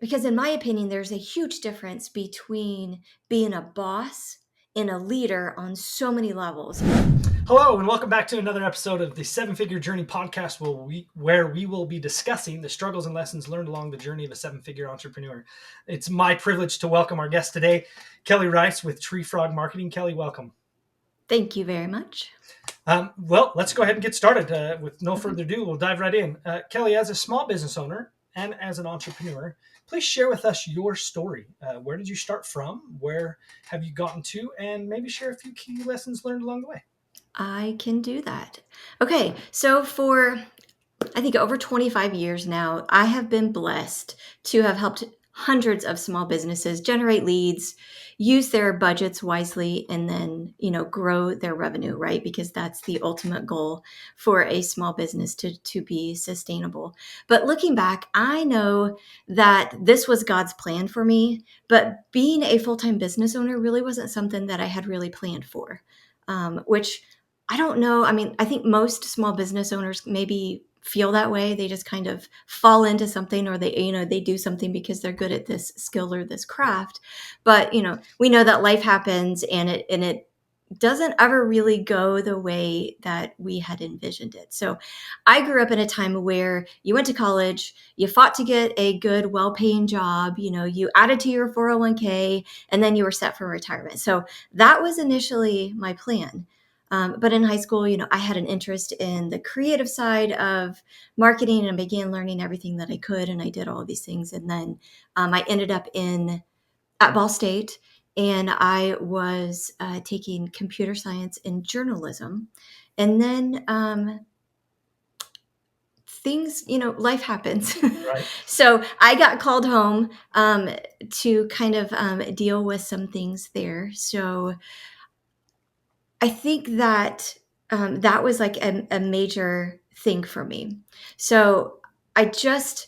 because in my opinion, there's a huge difference between being a boss and a leader on so many levels. Hello, and welcome back to another episode of the Seven Figure Journey podcast, where we will be discussing the struggles and lessons learned along the journey of a seven-figure entrepreneur. It's my privilege to welcome our guest today, Kelly Rice with Tree Frog Marketing. Kelly, welcome. Thank you very much. Well, let's go ahead and get started. With no further ado, we'll dive right in. Kelly, as a small business owner and as an entrepreneur, please share with us your story. Where did you start from? Where have you gotten to? And maybe share a few key lessons learned along the way. I can do that. Okay, so for I think over 25 years now, I have been blessed to have helped hundreds of small businesses generate leads, use their budgets wisely, and then, grow their revenue, right? Because that's the ultimate goal for a small business to be sustainable. But looking back, I know that this was God's plan for me, but being a full-time business owner really wasn't something that I had really planned for, which I don't know. I mean, I think most small business owners maybe feel that way. They just kind of fall into something, or they do something because they're good at this skill or this craft. But, we know that life happens, and it doesn't ever really go the way that we had envisioned it. So I grew up in a time where you went to college, you fought to get a good, well-paying job, you added to your 401k, and then you were set for retirement. So that was initially my plan. But in high school, I had an interest in the creative side of marketing and began learning everything that I could. And I did all of these things. And then I ended up at Ball State, and I was taking computer science and journalism. And then life happens. Right. So I got called home to kind of deal with some things there. So I think that that was like a major thing for me. So I just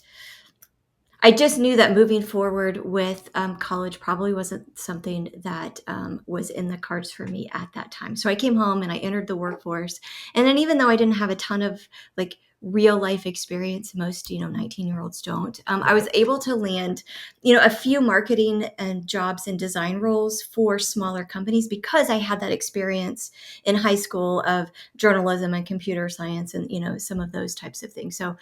I just knew that moving forward with college probably wasn't something that was in the cards for me at that time. So I came home and I entered the workforce. And then even though I didn't have a ton of like real life experience, most 19-year-olds don't, I was able to land a few marketing and jobs and design roles for smaller companies because I had that experience in high school of journalism and computer science and some of those types of things. So,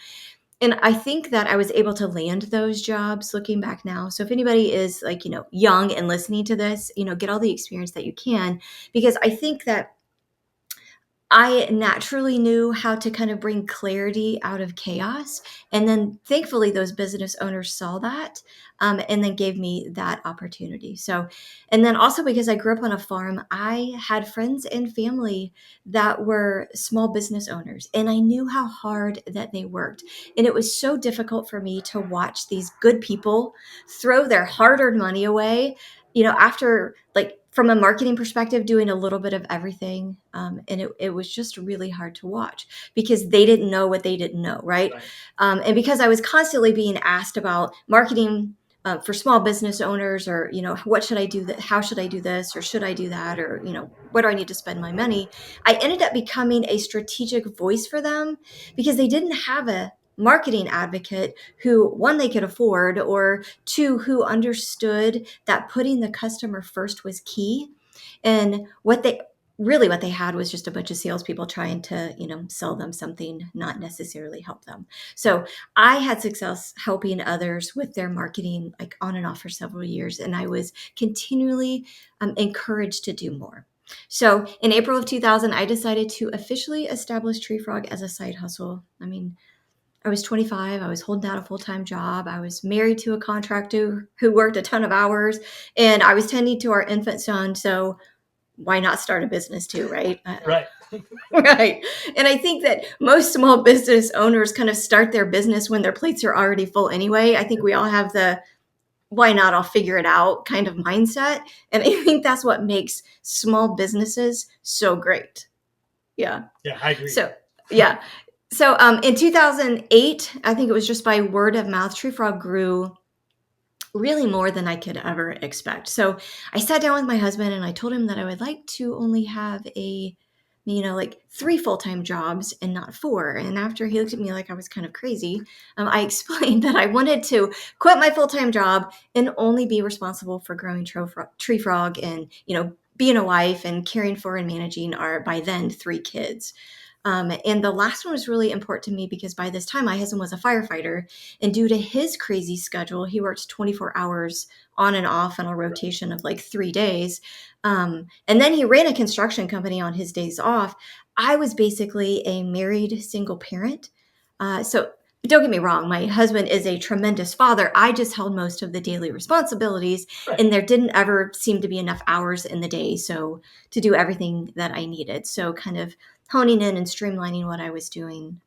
and I think that I was able to land those jobs looking back now. So if anybody is like, young and listening to this, get all the experience that you can, because I think that I naturally knew how to kind of bring clarity out of chaos. And then thankfully, those business owners saw that and then gave me that opportunity. So, and then also because I grew up on a farm, I had friends and family that were small business owners, and I knew how hard that they worked. And it was so difficult for me to watch these good people throw their hard earned money away, after like, from a marketing perspective, doing a little bit of everything. And it was just really hard to watch because they didn't know what they didn't know, right? And because I was constantly being asked about marketing for small business owners, or, what should I do? How should I do this? Or should I do that? Or, where do I need to spend my money? I ended up becoming a strategic voice for them because they didn't have a marketing advocate who, one, they could afford, or two, who understood that putting the customer first was key. And what they had was just a bunch of salespeople trying to, sell them something, not necessarily help them. So I had success helping others with their marketing, like on and off for several years. And I was continually encouraged to do more. So in April of 2000, I decided to officially establish Tree Frog as a side hustle. I mean, I was 25. I was holding down a full-time job. I was married to a contractor who worked a ton of hours, and I was tending to our infant son. So why not start a business too, right? Right. Right. And I think that most small business owners kind of start their business when their plates are already full anyway. I think we all have the why not, I'll figure it out kind of mindset. And I think that's what makes small businesses so great. Yeah. Yeah, I agree. So, yeah. So in 2008, I think it was just by word of mouth, Tree Frog grew really more than I could ever expect. So I sat down with my husband and I told him that I would like to only have a like 3 full-time jobs and not 4. And after he looked at me like I was kind of crazy, I explained that I wanted to quit my full-time job and only be responsible for growing tree frog and, being a wife and caring for and managing our, by then, 3 kids. And the last one was really important to me because by this time, my husband was a firefighter. And due to his crazy schedule, he worked 24 hours on and off on a rotation of like 3 days. And then he ran a construction company on his days off. I was basically a married single parent. So don't get me wrong, my husband is a tremendous father. I just held most of the daily responsibilities, Right. and there didn't ever seem to be enough hours in the day so to do everything that I needed. So kind of honing in and streamlining what I was doing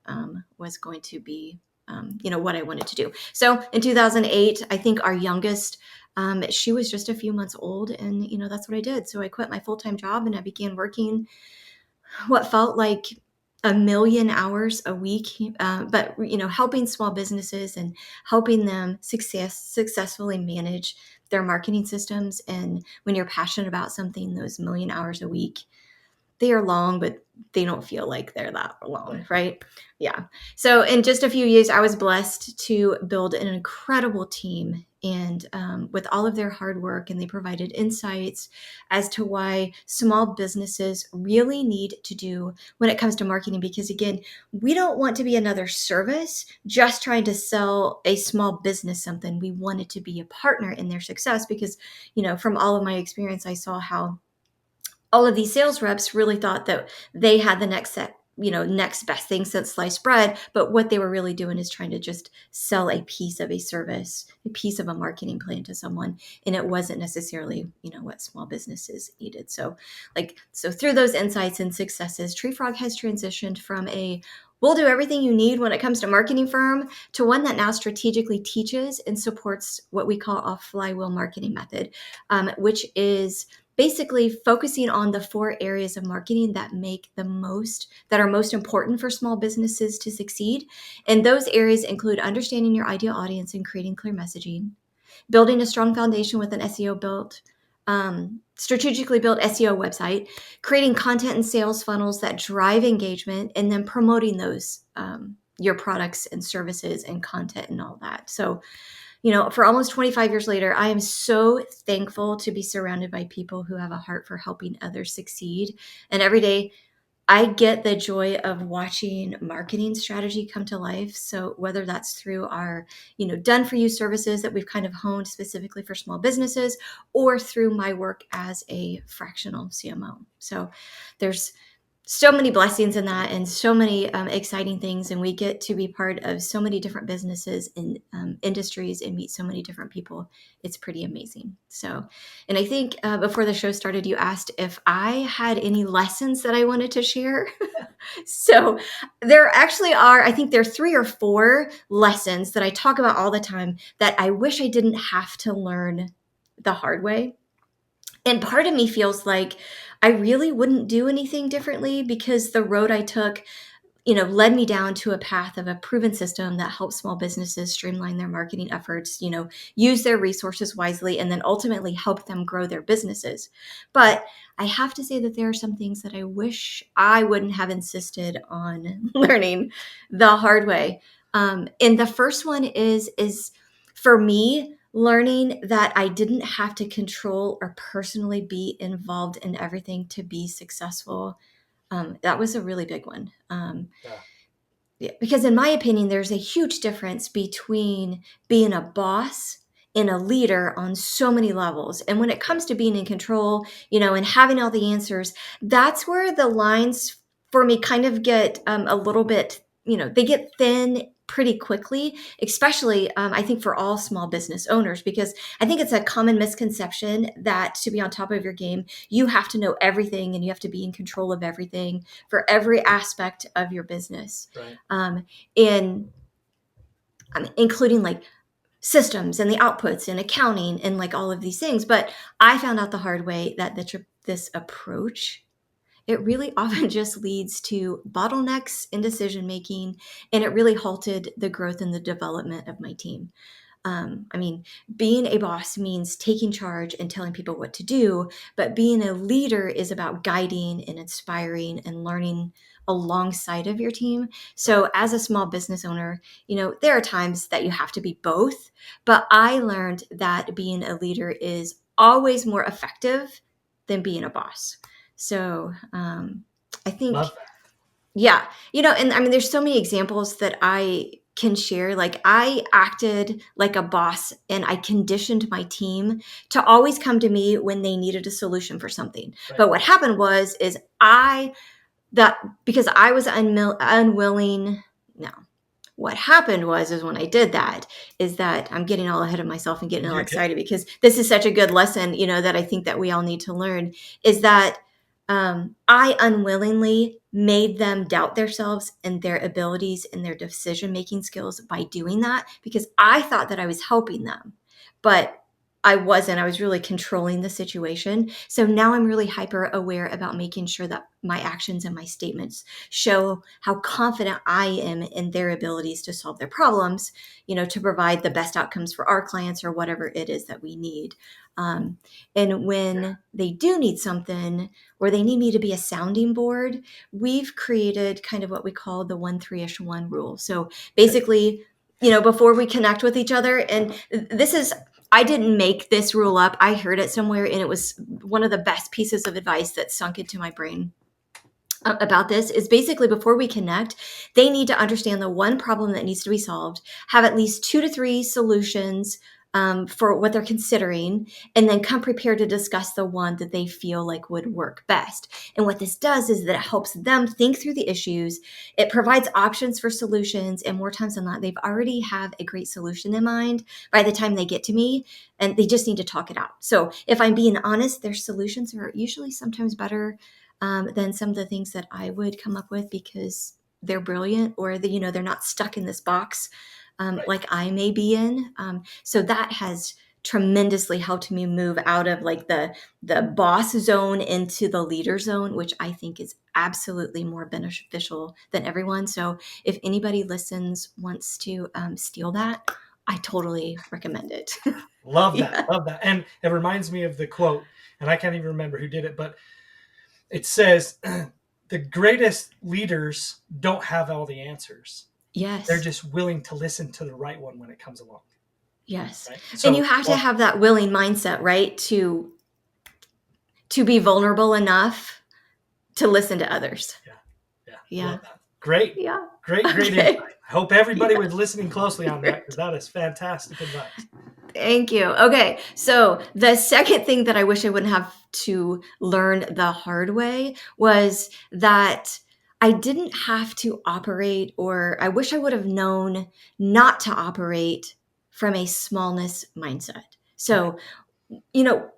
was going to be, what I wanted to do. So in 2008, I think our youngest, she was just a few months old, and that's what I did. So I quit my full time job and I began working what felt like a million hours a week, but helping small businesses and helping them successfully manage their marketing systems. And when you're passionate about something, those million hours a week, they are long, but they don't feel like they're that long, Right. right? Yeah. So in just a few years, I was blessed to build an incredible team. And with all of their hard work, and they provided insights as to why small businesses really need to do when it comes to marketing. Because again, we don't want to be another service just trying to sell a small business something. We wanted to be a partner in their success because, from all of my experience, I saw how all of these sales reps really thought that they had the next best thing since sliced bread. But what they were really doing is trying to just sell a piece of a service, a piece of a marketing plan to someone. And it wasn't necessarily, what small businesses needed. So through those insights and successes, Tree Frog has transitioned from a we'll do everything you need when it comes to marketing firm to one that now strategically teaches and supports what we call a flywheel marketing method, which is basically focusing on the 4 areas of marketing that are most important for small businesses to succeed. And those areas include understanding your ideal audience and creating clear messaging, building a strong foundation with an strategically built SEO website, creating content and sales funnels that drive engagement, and then promoting those, your products and services and content and all that. So for almost 25 years later, I am so thankful to be surrounded by people who have a heart for helping others succeed. And every day I get the joy of watching marketing strategy come to life. So whether that's through our, done for you services that we've kind of honed specifically for small businesses, or through my work as a fractional CMO. So there's so many blessings in that, and so many exciting things, and we get to be part of so many different businesses and industries and meet so many different people. It's pretty amazing. So, and I think before the show started, you asked if I had any lessons that I wanted to share. So there actually are, I think there are 3 or 4 lessons that I talk about all the time that I wish I didn't have to learn the hard way. And part of me feels like I really wouldn't do anything differently because the road I took, led me down to a path of a proven system that helps small businesses streamline their marketing efforts, use their resources wisely, and then ultimately help them grow their businesses. But I have to say that there are some things that I wish I wouldn't have insisted on learning the hard way. And the first one is for me, learning that I didn't have to control or personally be involved in everything to be successful. That was a really big one. Yeah. Yeah, because in my opinion, there's a huge difference between being a boss and a leader on so many levels. And when it Yeah. comes to being in control, and having all the answers, that's where the lines for me kind of get a little bit, they get thin pretty quickly, especially I think for all small business owners, because I think it's a common misconception that to be on top of your game, you have to know everything and you have to be in control of everything for every aspect of your business, Right. um, in including like systems and the outputs and accounting and like all of these things. But I found out the hard way that this approach, it really often just leads to bottlenecks in decision making, and it really halted the growth and the development of my team. I mean, being a boss means taking charge and telling people what to do, but being a leader is about guiding and inspiring and learning alongside of your team. Right. So as a small business owner, there are times that you have to be both, but I learned that being a leader is always more effective than being a boss. So I think, Love that. yeah, and I mean, there's so many examples that I can share. Like, I acted like a boss and I conditioned my team to always come to me when they needed a solution for something. Right. But what happened is that because I was unwilling, no, what happened is when I did that, is that I'm getting all ahead of myself and getting all You're good. excited because this is such a good lesson, that I think that we all need to learn, is that I unwillingly made them doubt themselves and their abilities and their decision making skills by doing that, because I thought that I was helping them, but I wasn't. I was really controlling the situation. So now I'm really hyper aware about making sure that my actions and my statements show how confident I am in their abilities to solve their problems, to provide the best outcomes for our clients or whatever it is that we need. Um, and when they do need something, or they need me to be a sounding board, we've created kind of what we call the 1-3-1 rule. So Okay. basically, before we connect with each other, and I didn't make this rule up. I heard it somewhere, and it was one of the best pieces of advice that sunk into my brain about this, is basically before we connect, they need to understand the one problem that needs to be solved, have at least 2 to 3 solutions for what they're considering, and then come prepared to discuss the one that they feel like would work best. And what this does is that it helps them think through the issues. It provides options for solutions, and more times than not, they've already have a great solution in mind by the time they get to me, and they just need to talk it out. So if I'm being honest, their solutions are usually sometimes better than some of the things that I would come up with, because they're brilliant, or they're not stuck in this box Right. like I may be in. So that has tremendously helped me move out of like the boss zone into the leader zone, which I think is absolutely more beneficial than everyone. So if anybody listens wants to steal that, I totally recommend it. Love that. Yeah. Love that. And it reminds me of the quote, and I can't even remember who did it, but it says, the greatest leaders don't have all the answers. They're Yes. just willing to listen to the right one when it comes along. Yes. Right. And you So, have to love have that willing mindset, right? To be vulnerable enough to listen to others. that. Yeah. Yeah. Yeah. Love that. Great. Yeah. Great, great insight. Okay. I hope everybody Yeah. was listening closely on that, because Great. that is fantastic advice. Thank you. Okay. So the second thing that I wish I wouldn't have to learn the hard way was that I didn't have to operate, or I wish I would have known not to operate from a smallness mindset. Okay. So, you know,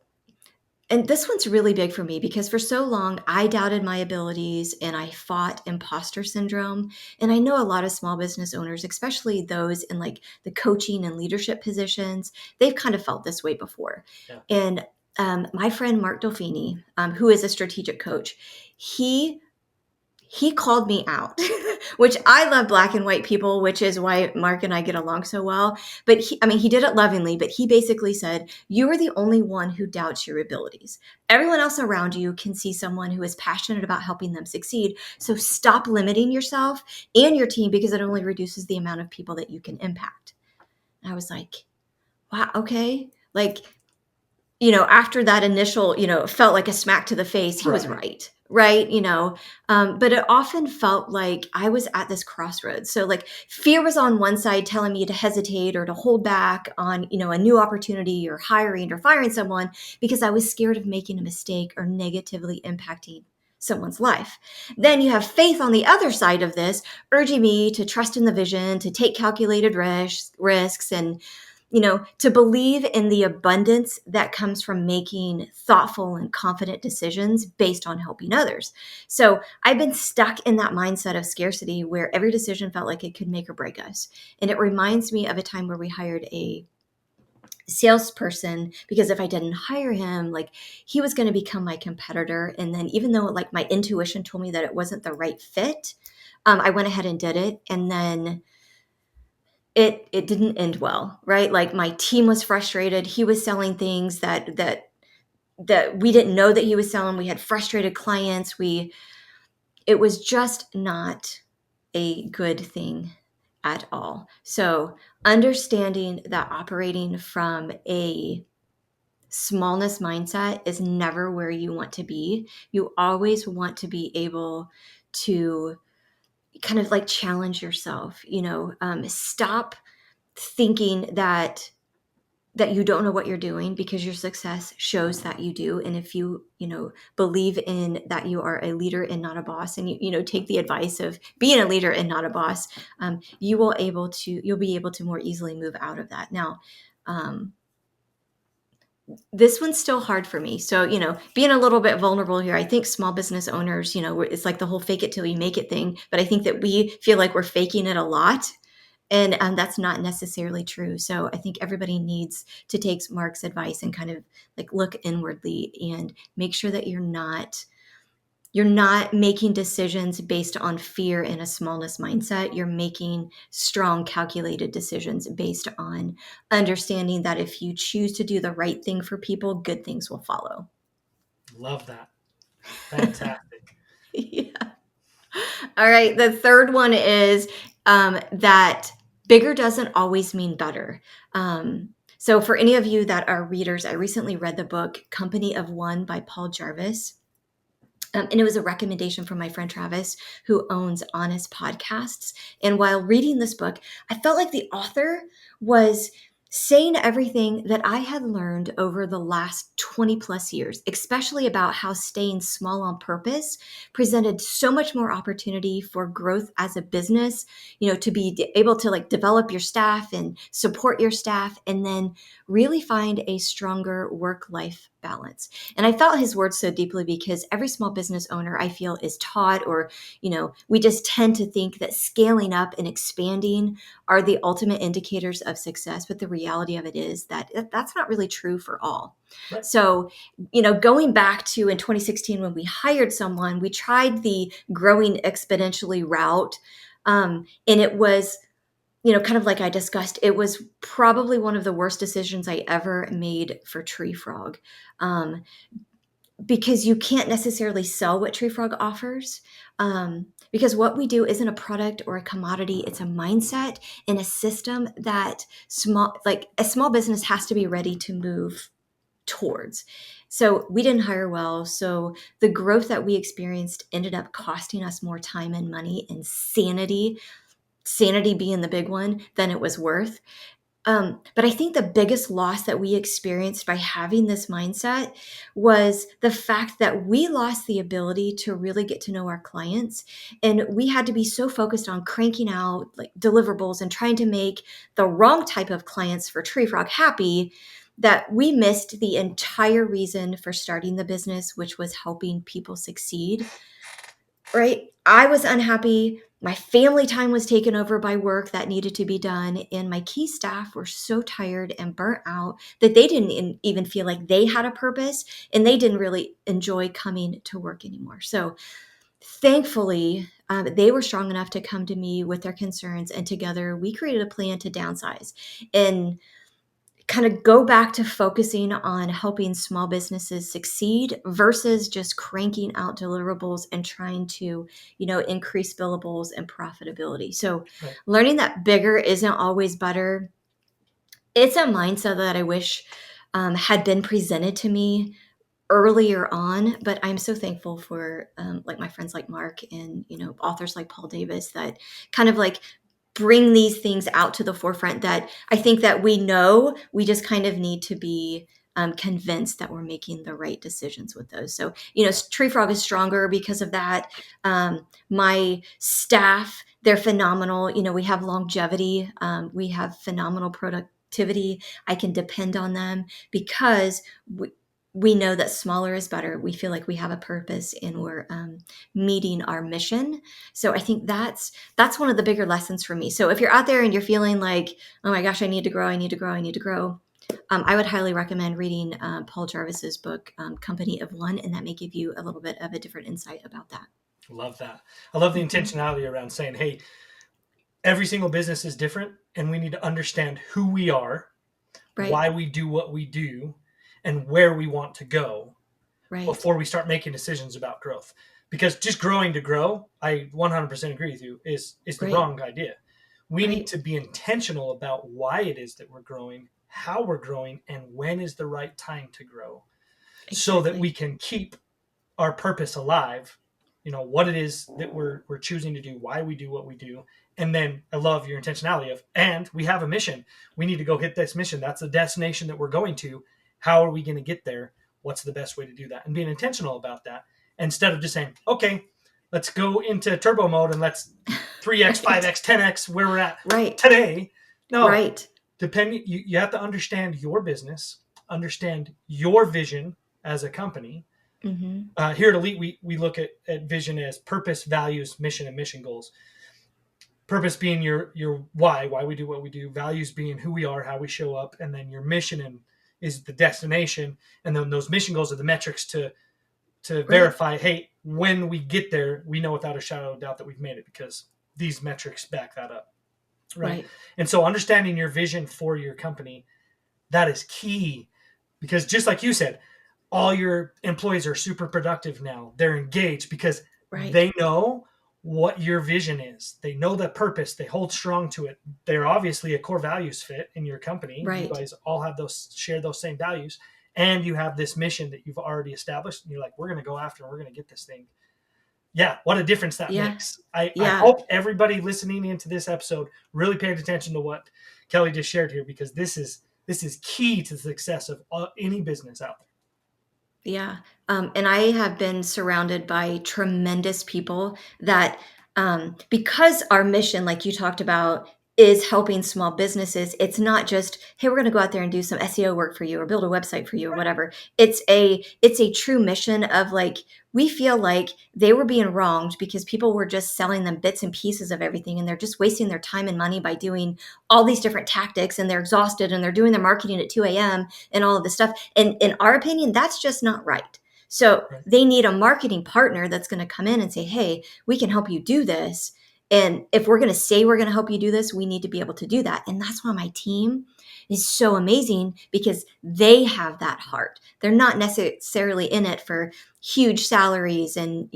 and this one's really big for me because for so long I doubted my abilities and I fought imposter syndrome. And I know a lot of small business owners, especially those in like the coaching and leadership positions, they've kind of felt this way before. Yeah. And my friend Mark Dolfini, who is a strategic coach, he he called me out, which I love black and white people, which is why Mark and I get along so well. But he did it lovingly, but he basically said, you are the only one who doubts your abilities. Everyone else around you can see someone who is passionate about helping them succeed. So stop limiting yourself and your team, because it only reduces the amount of people that you can impact. And I was like, wow, okay. Like, after that initial, felt like a smack to the face, he was Right. right. Right. But it often felt like I was at this crossroads. So like fear was on one side telling me to hesitate or to hold back on, a new opportunity or hiring or firing someone, because I was scared of making a mistake or negatively impacting someone's life. Then you have faith on the other side of this, urging me to trust in the vision, to take calculated risks, and to believe in the abundance that comes from making thoughtful and confident decisions based on helping others. So I've been stuck in that mindset of scarcity where every decision felt like it could make or break us. And it reminds me of a time where we hired a salesperson, because if I didn't hire him, like he was going to become my competitor. And then even though like my intuition told me that it wasn't the right fit, I went ahead and did it. And then it didn't end well, right? Like my team was frustrated. He was selling things that we didn't know that he was selling. We had frustrated clients. It was just not a good thing at all. So understanding that operating from a smallness mindset is never where you want to be. You always want to be able to kind of like challenge yourself, stop thinking that you don't know what you're doing, because your success shows that you do. And if you believe in that you are a leader and not a boss, and you take the advice of being a leader and not a boss, you'll be able to more easily move out of that. Now, um, this one's still hard for me. So, being a little bit vulnerable here, I think small business owners, it's like the whole fake it till you make it thing. But I think that we feel like we're faking it a lot. And that's not necessarily true. So I think everybody needs to take Mark's advice and kind of like look inwardly and make sure that you're not making decisions based on fear and a smallness mindset. You're making strong, calculated decisions based on understanding that if you choose to do the right thing for people, good things will follow. Love that. Fantastic. Yeah. All right. The third one is that bigger doesn't always mean better. So, for any of you that are readers, I recently read the book Company of One by Paul Jarvis. And it was a recommendation from my friend Travis, who owns Honest Podcasts. And while reading this book, I felt like the author was saying everything that I had learned over the last 20 plus years, especially about how staying small on purpose presented so much more opportunity for growth as a business, to be able to like develop your staff and support your staff, and then really find a stronger work-life balance. And I felt his words so deeply because every small business owner, I feel, is taught, or, we just tend to think that scaling up and expanding are the ultimate indicators of success. But the reality of it is that that's not really true for all. Right. So, going back to in 2016, when we hired someone, we tried the growing exponentially route. And it was, kind of like I discussed, it was probably one of the worst decisions I ever made for Tree Frog. Um, because you can't necessarily sell what Tree Frog offers. Because what we do isn't a product or a commodity, it's a mindset and a system that a small business has to be ready to move towards. So we didn't hire well. So the growth that we experienced ended up costing us more time and money and sanity being the big one, than it was worth. But I think the biggest loss that we experienced by having this mindset was the fact that we lost the ability to really get to know our clients. And we had to be so focused on cranking out like deliverables and trying to make the wrong type of clients for Tree Frog happy, that we missed the entire reason for starting the business, which was helping people succeed. Right? I was unhappy. My family time was taken over by work that needed to be done. And my key staff were so tired and burnt out that they didn't even feel like they had a purpose, and they didn't really enjoy coming to work anymore. So thankfully, they were strong enough to come to me with their concerns. And together we created a plan to downsize and kind of go back to focusing on helping small businesses succeed versus just cranking out deliverables and trying to, increase billables and profitability. So Right. learning that bigger isn't always better. It's a mindset that I wish had been presented to me earlier on, but I'm so thankful for like my friends like Mark and, authors like Paul Davis that kind of like bring these things out to the forefront, that I think that we know, we just kind of need to be convinced that we're making the right decisions with those. So, Tree Frog is stronger because of that. My staff, they're phenomenal. We have longevity. We have phenomenal productivity. I can depend on them because we know that smaller is better. We feel like we have a purpose and we're meeting our mission. So I think that's one of the bigger lessons for me. So if you're out there and you're feeling like, oh my gosh, I need to grow, I need to grow, I need to grow, I would highly recommend reading Paul Jarvis's book, Company of One, and that may give you a little bit of a different insight about that. Love that. I love the Mhm. intentionality around saying, hey, every single business is different, and we need to understand who we are, Right. why we do what we do, and where we want to go Right. before we start making decisions about growth. Because just growing to grow, I 100% agree with you, is the Right. wrong idea. We need Right. to be intentional about why it is that we're growing, how we're growing, and when is the right time to grow, so that we Exactly. can keep our purpose alive. What it is that we're choosing to do, why we do what we do. And then I love your intentionality of, and we have a mission, we need to go hit this mission, that's the destination that we're going to. How are we going to get there? What's the best way to do that, and being intentional about that, instead of just saying, okay, let's go into turbo mode and let's 3x Right. 5x 10x where we're at Right. today. No, Right. depending, you have to understand your business, understand your vision as a company. Mm-hmm. Here at Elite, we look at vision as purpose, values, mission, and mission goals. Purpose being your why we do what we do. Values being who we are, how we show up, and then your mission is the destination. And then those mission goals are the metrics to Right. verify, hey, when we get there, we know without a shadow of doubt that we've made it because these metrics back that up, right? Right. And so understanding your vision for your company, that is key, because just like you said, all your employees are super productive now. They're engaged because Right. they know what your vision is. They know the purpose. They hold strong to it. They're obviously a core values fit in your company. You Right. guys all have those, share those same values, and you have this mission that you've already established. And you're like, we're going to go after, and we're going to get this thing. Yeah, what a difference that Yeah. makes. I Yeah. hope everybody listening into this episode really paid attention to what Kelly just shared here, because this is key to the success of any business out there. Yeah. And I have been surrounded by tremendous people that, because our mission, like you talked about, is helping small businesses, it's not just, hey, we're going to go out there and do some SEO work for you or build a website for you or whatever. It's a true mission of like, we feel like they were being wronged because people were just selling them bits and pieces of everything, and they're just wasting their time and money by doing all these different tactics, and they're exhausted and they're doing their marketing at 2 a.m. and all of this stuff. And in our opinion, that's just not right. So Right. they need a marketing partner that's going to come in and say, hey, we can help you do this. And if we're going to say we're going to help you do this, we need to be able to do that. And that's why my team is so amazing, because they have that heart. They're not necessarily in it for huge salaries and,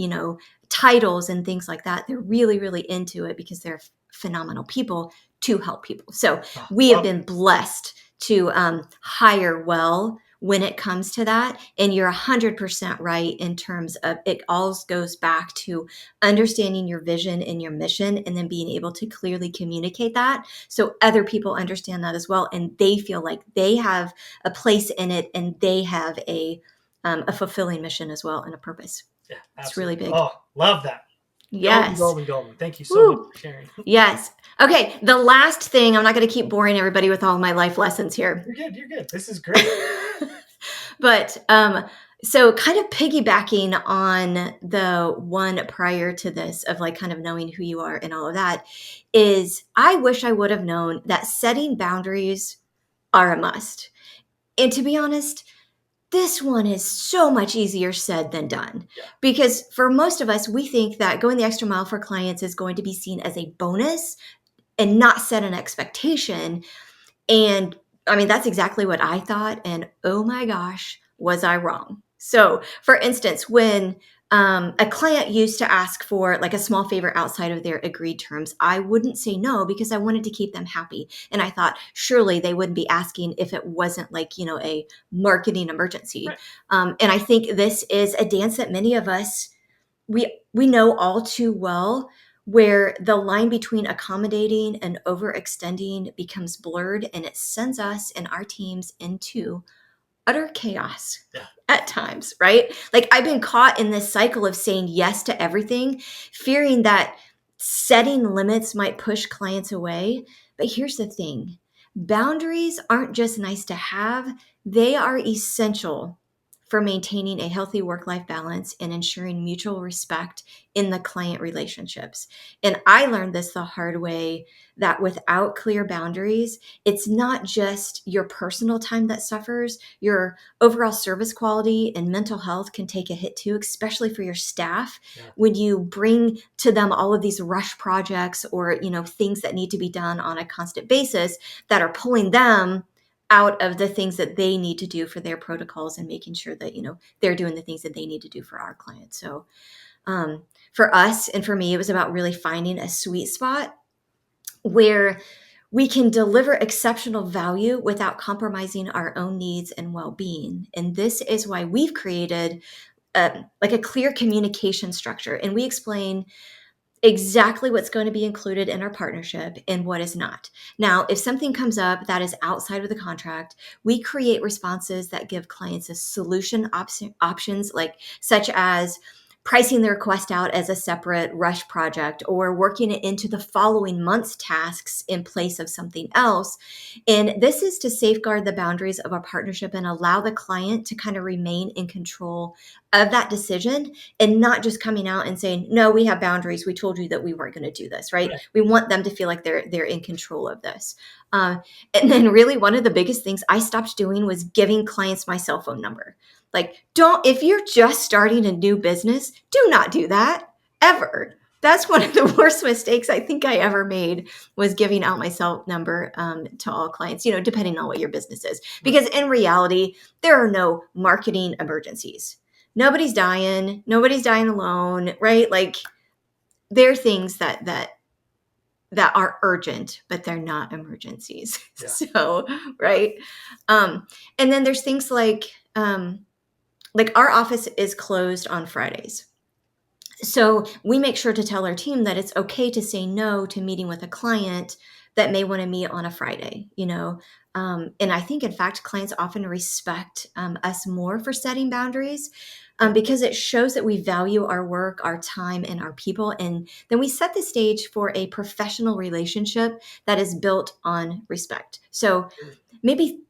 titles and things like that. They're really, really into it because they're phenomenal people to help people. So Oh, we have love been blessed to hire well when it comes to that. And you're 100% right in terms of it all goes back to understanding your vision and your mission, and then being able to clearly communicate that so other people understand that as well. And they feel like they have a place in it, and they have a fulfilling mission as well, and a purpose. Yeah, It's really absolutely. big. Oh, love that. Golden, Yes. golden, golden. Thank you so much Woo. for sharing. Yes. Okay. The last thing, I'm not going to keep boring everybody with all my life lessons here. You're good. You're good. This is great. But so kind of piggybacking on the one prior to this of like kind of knowing who you are and all of that, is I wish I would have known that setting boundaries are a must. And to be honest, this one is so much easier said than done, Yeah. because for most of us, we think that going the extra mile for clients is going to be seen as a bonus and not set an expectation. And I mean, that's exactly what I thought. And oh my gosh, was I wrong? So, for instance, when a client used to ask for like a small favor outside of their agreed terms, I wouldn't say no because I wanted to keep them happy. And I thought surely they wouldn't be asking if it wasn't like, a marketing emergency. Right. And I think this is a dance that many of us we know all too well, where the line between accommodating and overextending becomes blurred, and it sends us and our teams into utter chaos Yeah. at times, right? Like I've been caught in this cycle of saying yes to everything, fearing that setting limits might push clients away. But here's the thing: boundaries aren't just nice to have, they are essential for maintaining a healthy work-life balance and ensuring mutual respect in the client relationships. And I learned this the hard way, that without clear boundaries, it's not just your personal time that suffers, your overall service quality and mental health can take a hit too, especially for your staff. Yeah. When you bring to them all of these rush projects or, things that need to be done on a constant basis that are pulling them out of the things that they need to do for their protocols and making sure that, they're doing the things that they need to do for our clients. So for us and for me, it was about really finding a sweet spot where we can deliver exceptional value without compromising our own needs and well-being. And this is why we've created like a clear communication structure. And we explain exactly what's going to be included in our partnership and what is not. Now, if something comes up that is outside of the contract, we create responses that give clients a solution options, like such as pricing the request out as a separate rush project or working it into the following month's tasks in place of something else. And this is to safeguard the boundaries of our partnership and allow the client to kind of remain in control of that decision and not just coming out and saying, no, we have boundaries. We told you that we weren't going to do this, right? Right. We want them to feel like they're in control of this. And then really one of the biggest things I stopped doing was giving clients my cell phone number. Like, if you're just starting a new business, do not do that ever. That's one of the worst mistakes I think I ever made, was giving out my cell number to all clients, depending on what your business is. Because in reality, there are no marketing emergencies. Nobody's dying alone, right? Like, there are things that are urgent, but they're not emergencies. Yeah. So, right. And then there's things like our office is closed on Fridays. So we make sure to tell our team that it's okay to say no to meeting with a client that may want to meet on a Friday. And I think, in fact, clients often respect us more for setting boundaries Yeah. because it shows that we value our work, our time, and our people. And then we set the stage for a professional relationship that is built on respect. So maybe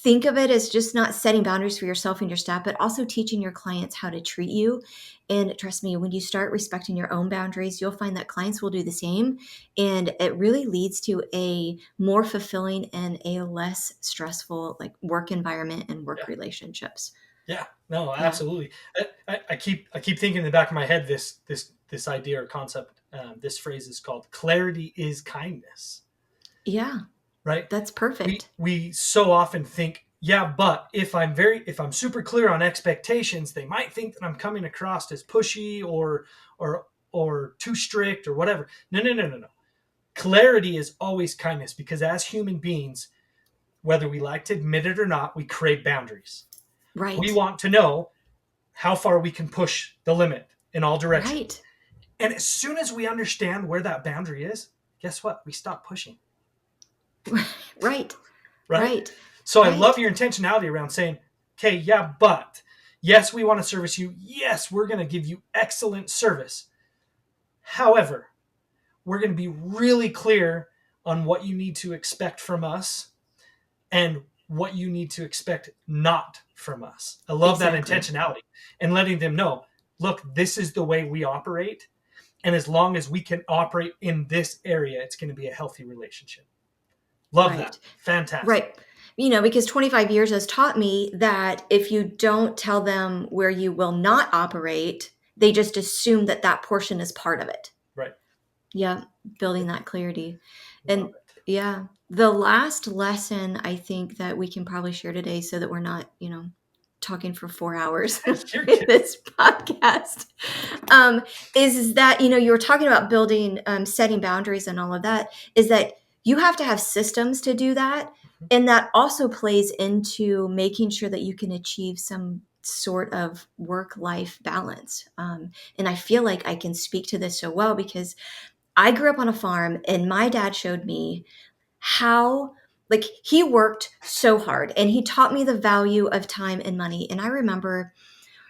think of it as just not setting boundaries for yourself and your staff, but also teaching your clients how to treat you. And trust me, when you start respecting your own boundaries, you'll find that clients will do the same. And it really leads to a more fulfilling and a less stressful like work environment and work Yeah. relationships. Yeah. No, Yeah. absolutely. I keep thinking in the back of my head this idea or concept. This phrase is called clarity is kindness. Yeah. Right? That's we perfect. we so often think, yeah, but if I'm super clear on expectations, they might think that I'm coming across as pushy or too strict or whatever. No, no, no, no, no. Clarity is always kindness, because as human beings, whether we like to admit it or not, we crave boundaries. We Right. want to know how far we can push the limit in all directions. Right. And as soon as we understand where that boundary is, guess what? We stop pushing. Right. Right? Right. So I love Right. your intentionality around saying, okay, yeah, but yes, we want to service you. Yes, we're going to give you excellent service. However, we're going to be really clear on what you need to expect from us and what you need to expect not from us. I love that Exactly. intentionality and letting them know, look, this is the way we operate. And as long as we can operate in this area, it's going to be a healthy relationship. Love that. Right. Fantastic. Right. Because 25 years has taught me that if you don't tell them where you will not operate, they just assume that that portion is part of it. Right. Yeah. Yeah. Building that clarity. Love And it. yeah, the last lesson I think that we can probably share today so that we're not, talking for 4 hours You're in good. this podcast, um, is that, you were talking about building, setting boundaries and all of that, is that you have to have systems to do that. And that also plays into making sure that you can achieve some sort of work-life balance. And I feel like I can speak to this so well because I grew up on a farm and my dad showed me how, like, he worked so hard and he taught me the value of time and money. And I remember,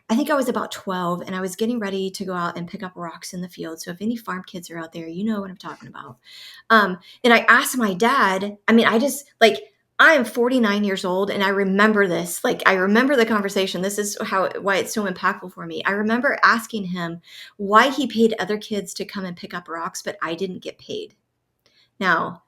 I think I was about 12 and I was getting ready to go out and pick up rocks in the field. So if any farm kids are out there, you know what I'm talking about. And I asked my dad, I mean, I just like, I am 49 years old and I remember this. Like, I remember the conversation. This is why it's so impactful for me. I remember asking him why he paid other kids to come and pick up rocks, but I didn't get paid. Now,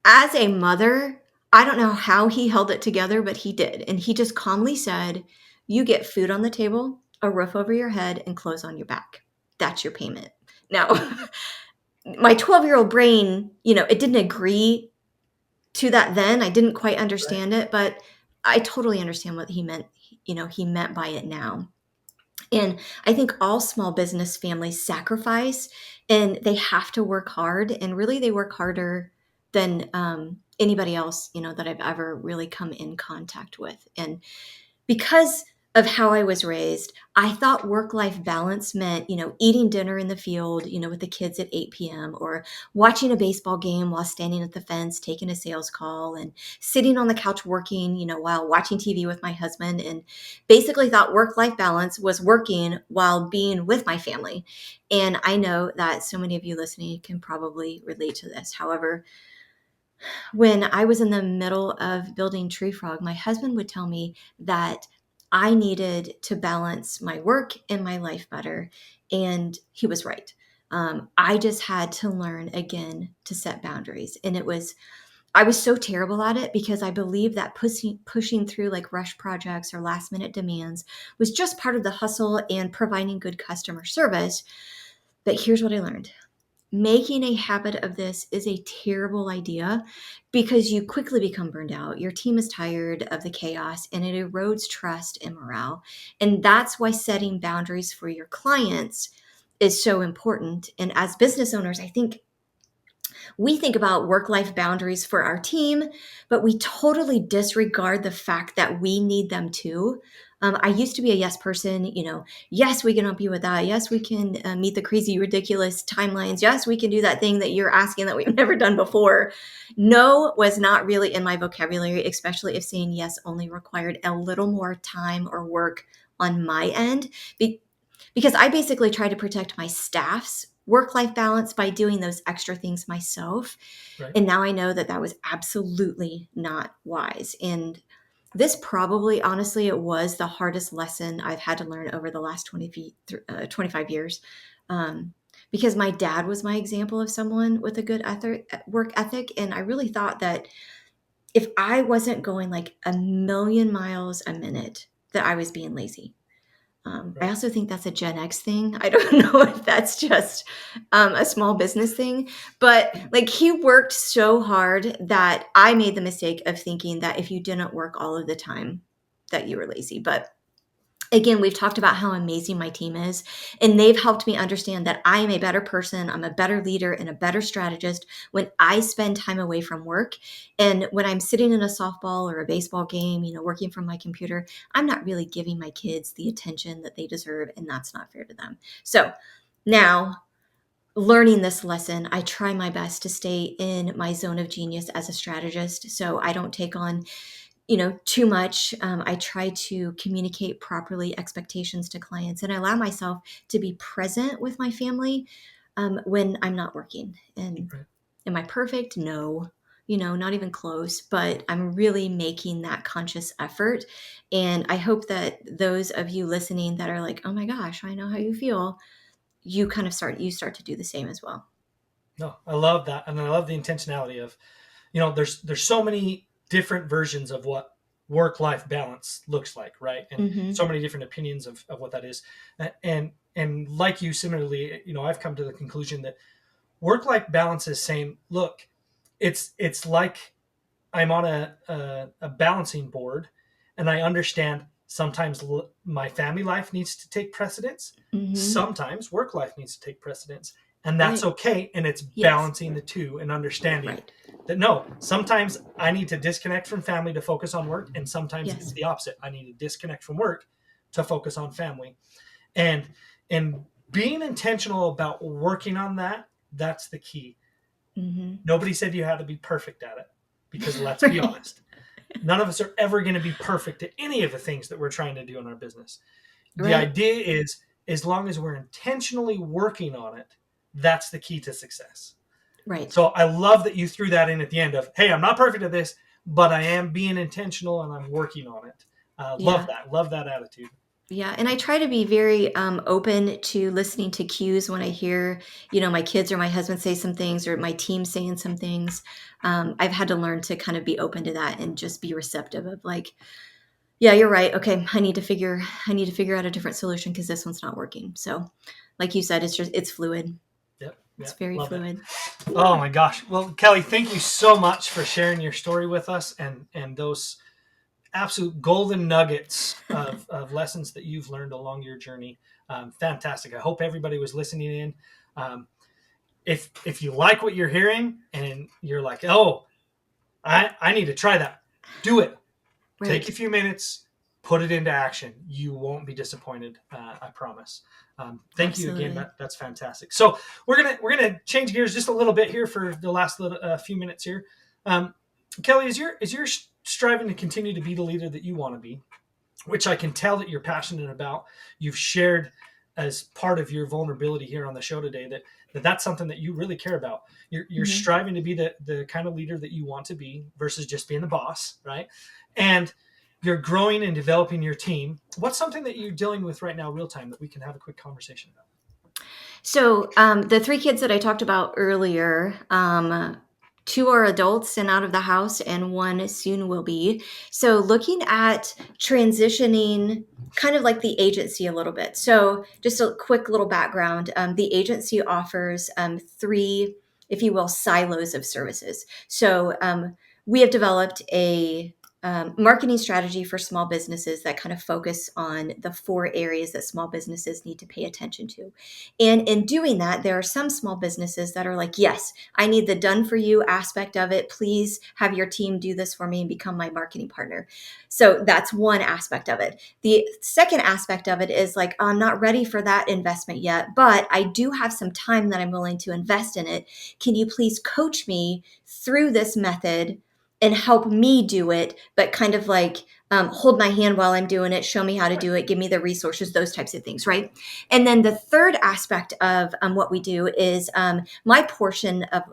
as a mother, I don't know how he held it together, but he did. And he just calmly said, "You get food on the table, a roof over your head, and clothes on your back. That's your payment." Now, my 12-year-old brain, it didn't agree to that then. I didn't quite Right. understand it, but I totally understand what he meant by it now. And I think all small business families sacrifice and they have to work hard. And really, they work harder than anybody else, that I've ever really come in contact with. And because of how I was raised, I thought work life balance meant, eating dinner in the field, with the kids at 8 p.m., or watching a baseball game while standing at the fence, taking a sales call, and sitting on the couch working, while watching TV with my husband. And basically thought work life balance was working while being with my family. And I know that so many of you listening can probably relate to this. However, when I was in the middle of building Tree Frog, my husband would tell me that I needed to balance my work and my life better. And he was right. I just had to learn again to set boundaries. And I was so terrible at it because I believe that pushing through like rush projects or last minute demands was just part of the hustle and providing good customer service. But here's what I learned: making a habit of this is a terrible idea because you quickly become burned out. Your team is tired of the chaos and it erodes trust and morale. And that's why setting boundaries for your clients is so important. And as business owners, I think we think about work life boundaries for our team, but we totally disregard the fact that we need them too. I used to be a yes person, yes, we can help you with that. Yes, we can meet the crazy, ridiculous timelines. Yes, we can do that thing that you're asking that we've never done before. No was not really in my vocabulary, especially if saying yes only required a little more time or work on my end. Because I basically try to protect my staff's work life balance by doing those extra things myself. Right. And now I know that that was absolutely not wise. And this probably, honestly, it was the hardest lesson I've had to learn over the last 25 years. Um, because my dad was my example of someone with a good work ethic. And I really thought that if I wasn't going like a million miles a minute, that I was being lazy. I Right. also think that's a Gen X thing. I don't know if that's just a small business thing, but like he worked so hard that I made the mistake of thinking that if you didn't work all of the time, that you were lazy. But again, we've talked about how amazing my team is, and they've helped me understand that I am a better person, I'm a better leader, and a better strategist when I spend time away from work. And when I'm sitting in a softball or a baseball game, working from my computer, I'm not really giving my kids the attention that they deserve, and that's not fair to them. So now, learning this lesson, I try my best to stay in my zone of genius as a strategist so I don't take on too much. I try to communicate properly expectations to clients and I allow myself to be present with my family when I'm not working. And Right. am I perfect? No, not even close, but I'm really making that conscious effort. And I hope that those of you listening that are like, oh my gosh, I know how you feel, you start to do the same as well. No, I love that, and I love the intentionality of, there's so many different versions of what work life balance looks like, right? And Mm-hmm. so many different opinions of what that is. And like you, similarly, I've come to the conclusion that work life balance is saying, look, it's like I'm on a balancing board, and I understand sometimes my family life needs to take precedence. Mm-hmm. Sometimes work life needs to take precedence, and that's Right. okay. And it's Yes. balancing the two and understanding Right. that no, sometimes I need to disconnect from family to focus on work, and sometimes it's Yes. the opposite. I need to disconnect from work to focus on family, and and being intentional about working on that. That's the key. Mm-hmm. Nobody said you had to be perfect at it, because let's be Right. honest, none of us are ever going to be perfect at any of the things that we're trying to do in our business. The Right. idea is, as long as we're intentionally working on it, that's the key to success. Right. So I love that you threw that in at the end of, hey, I'm not perfect at this, but I am being intentional and I'm working on it. Love Yeah. that. Love that attitude. Yeah, and I try to be very open to listening to cues when I hear, my kids or my husband say some things or my team saying some things. I've had to learn to kind of be open to that and just be receptive of like, yeah, you're right. Okay, I need to figure out a different solution because this one's not working. So, like you said, it's fluid. Yep. It's Yep. very Love it. fluid. Oh Yeah. my gosh. Well, Kelly, thank you so much for sharing your story with us and those absolute golden nuggets of lessons that you've learned along your journey. Fantastic. I hope everybody was listening in. Um, if you like what you're hearing and you're like, oh, I need to try that, do it. Take Right. a few minutes, put it into action. You won't be disappointed. I promise. Thank you again. Absolutely. That's fantastic. So we're gonna change gears just a little bit here for the last few minutes here. Um, Kelly, is your striving to continue to be the leader that you want to be, which I can tell that you're passionate about. You've shared as part of your vulnerability here on the show today that's something that you really care about. You're Hmm. striving to be the kind of leader that you want to be versus just being the boss, right? And you're growing and developing your team. What's something that you're dealing with right now, real time, that we can have a quick conversation about? So the three kids that I talked about earlier, two are adults and out of the house, and one soon will be. So looking at transitioning, kind of like the agency a little bit. So just a quick little background: the agency offers three, if you will, silos of services. So we have developed a marketing strategy for small businesses that kind of focus on the four areas that small businesses need to pay attention to. And in doing that, there are some small businesses that are like, yes, I need the done for you aspect of it. Please have your team do this for me and become my marketing partner. So that's one aspect of it. The second aspect of it is like, I'm not ready for that investment yet, but I do have some time that I'm willing to invest in it. Can you please coach me through this method and help me do it, but kind of like hold my hand while I'm doing it, show me how to Right. do it, give me the resources, those types of things, right? And then the third aspect of what we do is my portion of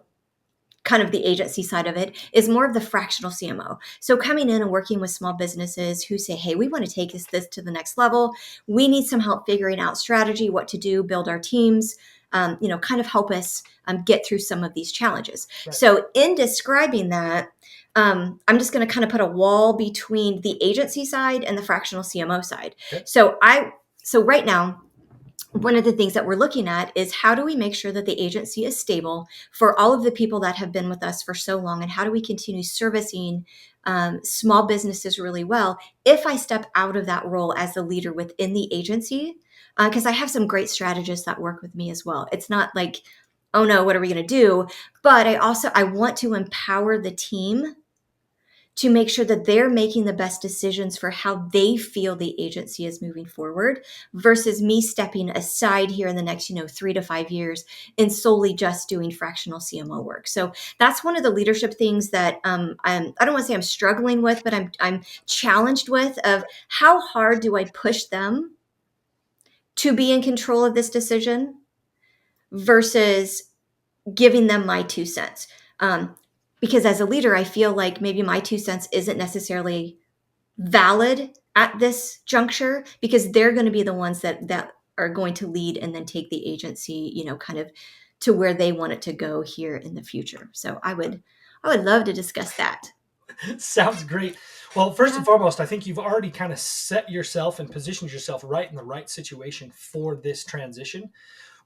kind of the agency side of it is more of the fractional CMO. So coming in and working with small businesses who say, hey, we want to take this to the next level. We need some help figuring out strategy, what to do, build our teams, kind of help us get through some of these challenges. Right. So in describing that, I'm just going to kind of put a wall between the agency side and the fractional CMO side. Okay. So right now, one of the things that we're looking at is how do we make sure that the agency is stable for all of the people that have been with us for so long, and how do we continue servicing small businesses really well if I step out of that role as the leader within the agency, because I have some great strategists that work with me as well. It's not like, oh no, what are we going to do? But I want to empower the team to make sure that they're making the best decisions for how they feel the agency is moving forward versus me stepping aside here in the next 3 to 5 years and solely just doing fractional CMO work. So that's one of the leadership things that I don't want to say I'm struggling with, but I'm challenged with, of how hard do I push them to be in control of this decision versus giving them my 2 cents. Because as a leader, I feel like maybe my 2 cents isn't necessarily valid at this juncture, because they're going to be the ones that are going to lead and then take the agency, kind of to where they want it to go here in the future. So I would love to discuss that. Sounds great. Well, first and Yeah. foremost, I think you've already kind of set yourself and positioned yourself right in the right situation for this transition,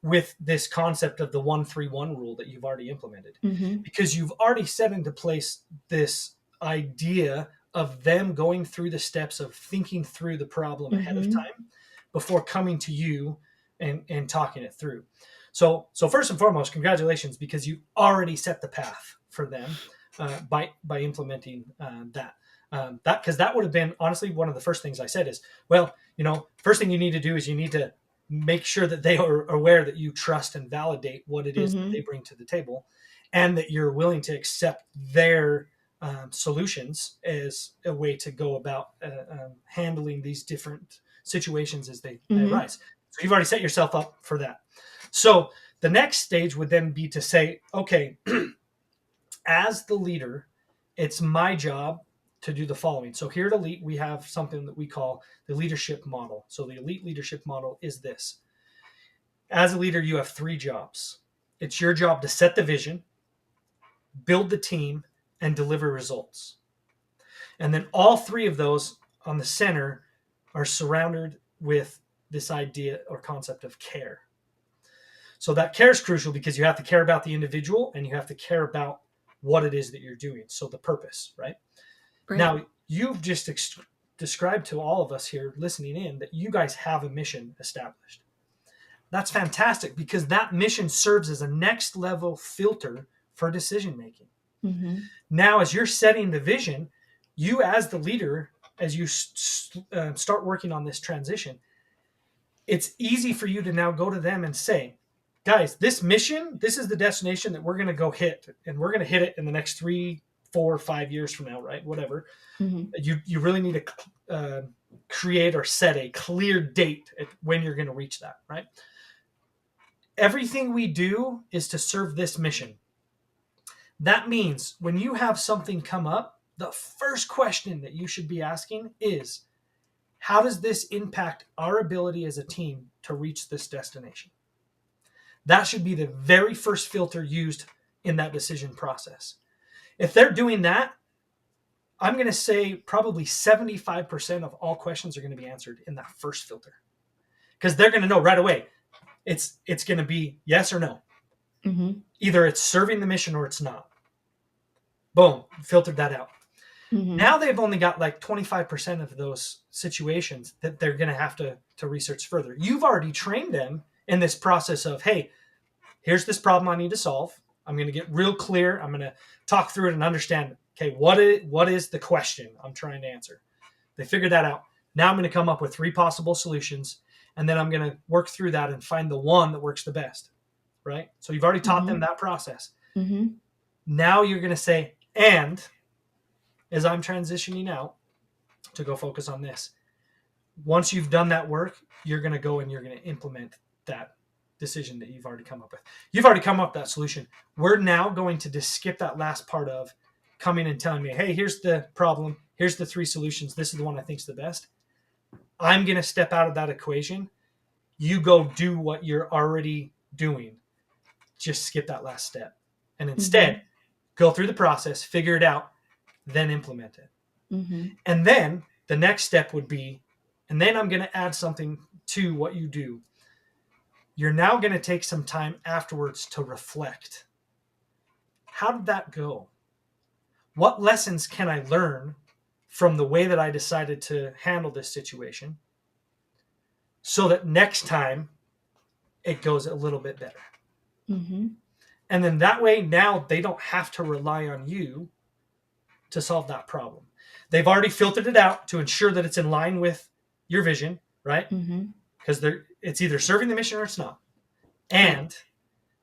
with this concept of the 1-3-1 rule that you've already implemented, Mm-hmm. because you've already set into place this idea of them going through the steps of thinking through the problem ahead of Mm-hmm. time before coming to you and talking it through. So first and foremost, congratulations, because you already set the path for them by implementing that, because that would have been honestly one of the first things I said is, well, first thing you need to do is you need to make sure that they are aware that you trust and validate what it is that they Mm-hmm. bring to the table, and that you're willing to accept their solutions as a way to go about handling these different situations as they Mm-hmm. arise. So you've already set yourself up for that. So the next stage would then be to say, okay, as the leader it's my job to do the following. So here at Elite, we have something that we call the leadership model. So the Elite leadership model is this. As a leader, you have 3 jobs. It's your job to set the vision, build the team, and deliver results. And then all 3 of those on the center are surrounded with this idea or concept of care. So that care is crucial because you have to care about the individual and you have to care about what it is that you're doing. So the purpose, right? Right. Now, you've just described to all of us here listening in that you guys have a mission established. That's fantastic because that mission serves as a next level filter for decision making. Mm-hmm. Now, as you're setting the vision, you as the leader, as you start working on this transition, it's easy for you to now go to them and say, guys, this mission, this is the destination that we're going to go hit, and we're going to hit it in the next 3, 4, 5 years from now, right? Whatever. Mm-hmm. You really need to create or set a clear date at when you're going to reach that, right? Everything we do is to serve this mission. That means when you have something come up, the first question that you should be asking is, how does this impact our ability as a team to reach this destination? That should be the very first filter used in that decision process. If they're doing that, I'm going to say probably 75% of all questions are going to be answered in that first filter. Because they're going to know right away. It's going to be yes or no. Mm-hmm. Either it's serving the mission or it's not. Boom, filtered that out. Mm-hmm. Now they've only got like 25% of those situations that they're going to have to research further. You've already trained them in this process of, hey, here's this problem I need to solve. I'm going to get real clear. I'm going to talk through it and understand, okay, what is the question I'm trying to answer? They figured that out. Now I'm going to come up with 3 possible solutions, and then I'm going to work through that and find the one that works the best, right? So you've already taught them that process. Mm-hmm. Now you're going to say, and as I'm transitioning out to go focus on this, once you've done that work, you're going to go and you're going to implement that decision that you've already come up with. You've already come up with that solution. We're now going to just skip that last part of coming and telling me, hey, here's the problem. Here's the 3 solutions. This is the one I think is the best. I'm going to step out of that equation. You go do what you're already doing. Just skip that last step. And instead, go through the process, figure it out, then implement it. Mm-hmm. And then the next step would be, and then I'm going to add something to what you do. You're now going to take some time afterwards to reflect. How did that go? What lessons can I learn from the way that I decided to handle this situation so that next time it goes a little bit better? Mm-hmm. And then that way, now they don't have to rely on you to solve that problem. They've already filtered it out to ensure that it's in line with your vision, right? Because it's either serving the mission or it's not. And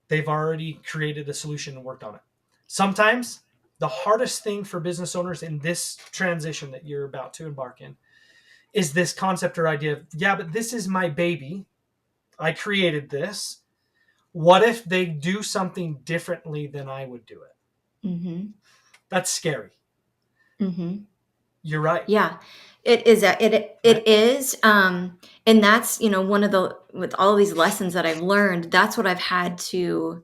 they've already created a solution and worked on it. Sometimes the hardest thing for business owners in this transition that you're about to embark in is this concept or idea of, yeah, but this is my baby. I created this. What if they do something differently than I would do it? Mm-hmm. That's scary. Mm-hmm. You're right. Yeah, it is. It is. And that's, one of with all of these lessons that I've learned, that's what I've had to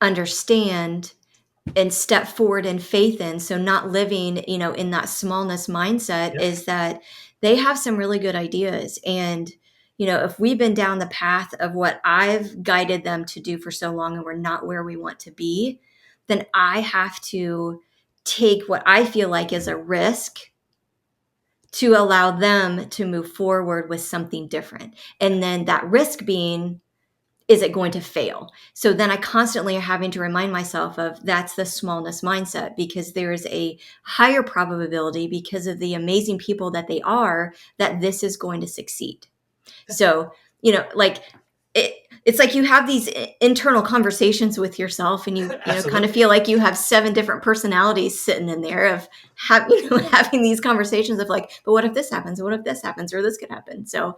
understand and step forward in faith in. So not living, in that smallness mindset Yep. is that they have some really good ideas. And, if we've been down the path of what I've guided them to do for so long and we're not where we want to be, then I have to take what I feel like is a risk to allow them to move forward with something different. And then that risk being, is it going to fail? So then I constantly are having to remind myself of that's the smallness mindset, because there is a higher probability, because of the amazing people that they are, that this is going to succeed. So, like it's like you have these internal conversations with yourself, and you kind of feel like you have 7 different personalities sitting in there of having these conversations of like, but what if this happens? What if this happens? Or this could happen. So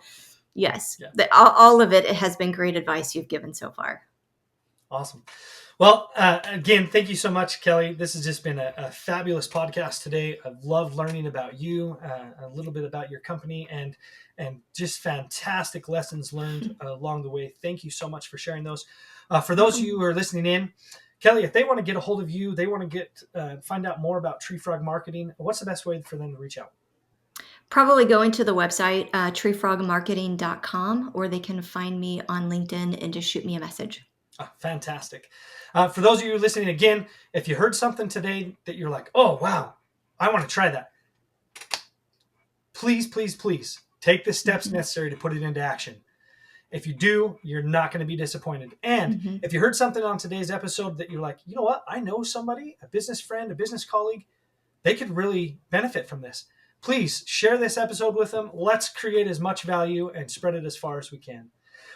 yes, all of it has been great advice you've given so far. Awesome. Well, again, thank you so much, Kelly. This has just been a fabulous podcast today. I've loved learning about you, a little bit about your company, and just fantastic lessons learned along the way. Thank you so much for sharing those. For those of you Welcome. who are listening in, Kelly, if they want to get a hold of you, they want to get find out more about Tree Frog Marketing. What's the best way for them to reach out? Probably going to the website, treefrogmarketing.com, or they can find me on LinkedIn and just shoot me a message. Fantastic. For those of you listening again, if you heard something today that you're like, oh, wow, I want to try that, please, please, please take the steps Mhm. necessary to put it into action. If you do, you're not going to be disappointed. And Mhm. if you heard something on today's episode that you're like, you know what, I know somebody, a business friend, a business colleague, they could really benefit from this. Please share this episode with them. Let's create as much value and spread it as far as we can.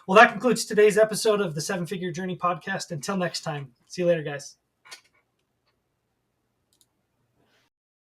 Well, that concludes today's episode of the Seven Figure Journey podcast. Until next time, see you later, guys.